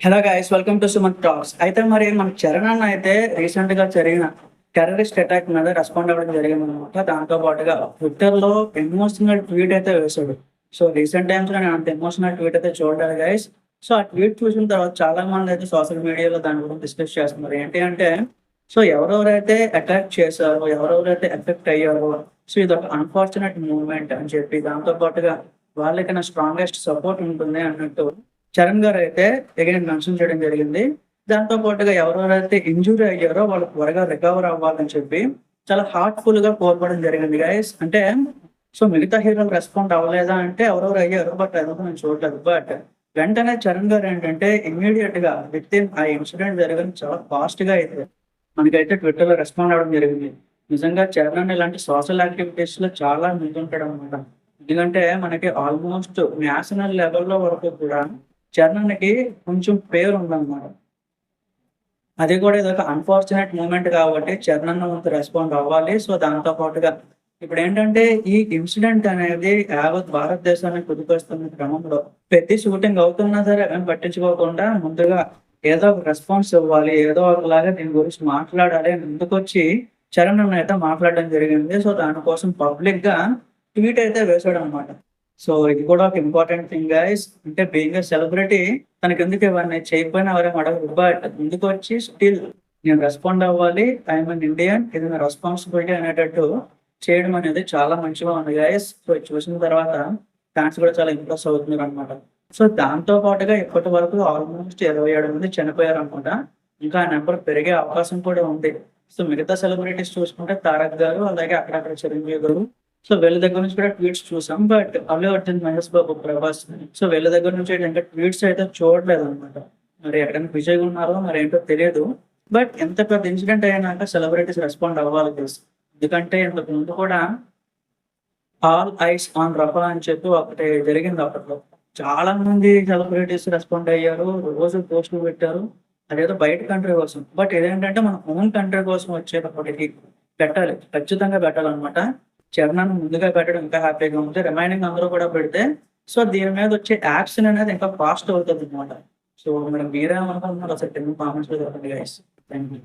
Hello guys, welcome to Suman talks. అయితే మరి మన చరణ్ అన్న అయితే రీసెంట్ గా జరిగిన టెర్రరిస్ట్ అటాక్ మీద రెస్పాండ్ అవ్వడం జరిగింది అనమాట. దాంతో పాటుగా ట్విట్టర్ లో ఎమోషనల్ ట్వీట్ అయితే వేశాడు. సో రీసెంట్ టైమ్స్ లో నేను అంత ఎమోషనల్ ట్వీట్ అయితే చూడలేదు గైస్. సో ఆ ట్వీట్ చూసిన తర్వాత చాలా మంది అయితే సోషల్ మీడియాలో దాని గురించి డిస్కస్ చేస్తున్నారు. ఏంటి అంటే, సో ఎవరెవరైతే అటాక్ చేశారో, ఎవరెవరైతే ఎఫెక్ట్ అయ్యారో, సో ఇది ఒక అన్ఫార్చునేట్ మూవ్మెంట్ అని చెప్పి, దాంతో పాటుగా వాళ్ళకైనా స్ట్రాంగెస్ట్ సపోర్ట్ ఉంటుంది అన్నట్టు చరణ్ గారైతే అగైన్ మెన్షన్ చేయడం జరిగింది. దాంతో పాటుగా ఎవరెవరైతే ఇంజ్యూరీ అయ్యారో వాళ్ళు త్వరగా రికవర్ అవ్వాలని చెప్పి చాలా హార్ట్‌ఫుల్‌గా కోరుకోవడం జరిగింది గైస్. అంటే సో మిగతా హీరోలు రెస్పాండ్ అవ్వలేదా అంటే ఎవరెవరు అయ్యారు. బట్ అదంతా నేను చూడలేదు. బట్ వెంటనే చరణ్ గారు ఏంటంటే ఇమ్మీడియేట్‌గా వితిన్ ఆ ఇన్సిడెంట్ జరిగిన చాలా ఫాస్ట్‌గా అయితే మనకైతే ట్విట్టర్‌లో రెస్పాండ్ అవ్వడం జరిగింది. నిజంగా చరణ్ అన్న ఇలాంటి సోషల్ యాక్టివిటీస్‌లో చాలా ముందుంటాడనమాట. ఎందుకంటే మనకి ఆల్మోస్ట్ నేషనల్ లెవెల్‌లో వరకు కూడా చరణ్‌కి కొంచెం పేరుందనమాట. అది కూడా ఇదొక అన్‌ఫార్చునేట్ మూమెంట్ కాబట్టి చరణ్ అన్న వంతు రెస్పాండ్ అవ్వాలి. సో దాంతో పాటుగా ఇప్పుడేంటంటే ఈ ఇన్సిడెంట్ అనేది యావత్ భారతదేశాన్ని కుదిపేస్తున్న క్రమంలో ప్రతి షూటింగ్ అవుతున్నా సరే అవేం పట్టించుకోకుండా ముందుగా ఏదో ఒక రెస్పాన్స్ ఇవ్వాలి. ఏదో ఒకలాగా దీని గురించి మాట్లాడాలి అని ముందుకొచ్చి చరణ్ అన్న అయితే మాట్లాడడం జరిగింది. సో దానికోసం పబ్లిక్‌గా ట్వీట్ అయితే వేశాడనమాట. సో ఇది కూడా ఒక ఇంపార్టెంట్ థింగ్ గైస్. అంటే బీయింగ్ ఎ సెలబ్రిటీ తనకెందుకు ఇవన్నీ చేయకపోయినా ఎవరేం అడగరు. బట్ ముందుకొచ్చి స్టిల్ నేను రెస్పాండ్ అవ్వాలి. I'm an Indian. ఇది నా రెస్పాన్సిబిలిటీ అనేటట్టు చేయడం అనేది చాలా మంచిగా ఉంది గైస్. సో ఇది చూసిన తర్వాత ఫ్యాన్స్ కూడా చాలా ఇంప్రెస్ అవుతున్నారనమాట. సో దాంతో పాటుగా ఇప్పటి వరకు ఆల్మోస్ట్ 27 మంది చనిపోయారనమాట. ఇంకా ఆ నంబర్ పెరిగే అవకాశం కూడా ఉంది. సో మిగతా సెలబ్రిటీస్ చూసుకుంటే తారక్ గారు, అలాగే అక్కడక్కడ చిరంజీవి గారు, సో వీళ్ళ దగ్గర నుంచి కూడా ట్వీట్స్ చూసాం. బట్ అల్లు అర్జున్, మహేష్ బాబు, ప్రభాస్, సో వీళ్ళ దగ్గర నుంచి అయితే ఇంకా ట్వీట్స్ అయితే చూడలేదనమాట. మరి ఎక్కడైనా బిజీగా ఉన్నారో మరేంటో తెలియదు. బట్ ఎంత పెద్ద ఇన్సిడెంట్ అయినాక సెలబ్రిటీస్ రెస్పాండ్ అవ్వాలి గైస్. ఎందుకంటే ఇంతకు ముందు కూడా ఆల్ ఐస్ ఆన్ రఫా అని చెప్పి ఒకటి జరిగింది అప్పట్లో. చాలా మంది సెలబ్రిటీస్ రెస్పాండ్ అయ్యారు. రోజు పోస్టులు పెట్టారు. అదేదో బయట కంట్రీ కోసం. బట్ ఇదేంటంటే మన ఓన్ కంట్రీ కోసం వచ్చేటప్పటికి పెట్టాలి. ఖచ్చితంగా పెట్టాలనమాట. చరణ్ ముందుగా పెట్టడం ఇంకా హ్యాపీగా ఉంది. రిమైనింగ్ అందరూ కూడా పెడితే సో దీని మీద వచ్చే యాక్షన్ అనేది ఇంకా ఫాస్ట్ అవుతదనమాట. సో మరి మీరేమనుకుంటున్నారు? అసలు కింద కామెంట్స్‌లో చెప్పండి గైస్. Thank you.